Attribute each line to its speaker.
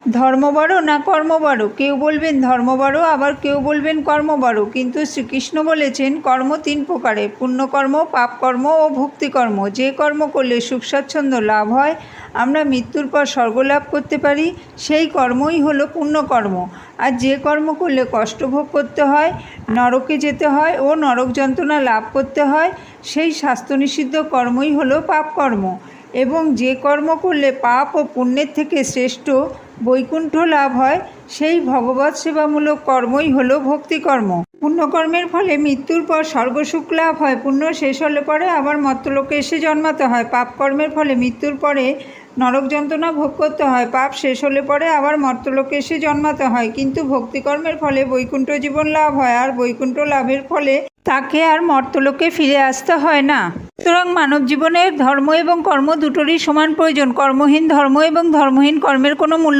Speaker 1: ধর্ম বড় না কর্ম বড়? কেউ বলবেন ধর্ম বড়, আবার কেউ বলবেন কর্ম বড়। কিন্তু শ্রীকৃষ্ণ বলেছেন কর্ম 3 প্রকারের: পুণ্যকর্ম, পাপকর্ম ও ভক্তিকর্ম। যে কর্ম করলে সুখ স্বাচ্ছন্দ্য লাভ হয়, আমরা মৃত্যুর পর স্বর্গ লাভ করতে পারি, সেই কর্মই হলো পুণ্যকর্ম। আর যে কর্ম করলে কষ্ট ভোগ করতে হয়, নরকে যেতে হয় ও নরক যন্ত্রণা লাভ করতে হয়, সেই শাস্ত্রনিষিদ্ধ কর্মই হলো পাপকর্ম। এবং যে কর্ম করলে পাপ ও পুণ্যের থেকে শ্রেষ্ঠ বৈকুণ্ঠ লাভ হয়, সেই ভগবৎ সেবামূলক কর্মই হলো ভক্তিকর্ম। পুণ্যকর্মের ফলে মৃত্যুর পর স্বর্গসুখ লাভ হয়, পুণ্য শেষ হলে পরে আবার মর্ত্যলোকে এসে জন্মাতে হয়। পাপকর্মের ফলে মৃত্যুর পরে নরক যন্ত্রণা ভোগ করতে হয়, পাপ শেষ হলে পরে আবার মর্ত্যলোকে এসে জন্মাতে হয়। কিন্তু ভক্তিকর্মের ফলে বৈকুণ্ঠ জীবন লাভ হয়, আর বৈকুণ্ঠ লাভের ফলে তাকে আর মর্ত্যলোকে ফিরে আসতে হয় না। সুতরাং মানব জীবনে ধর্ম এবং কর্ম দুটোরই সমান প্রয়োজন। কর্মহীন ধর্ম এবং ধর্মহীন কর্মের কোনো মূল্য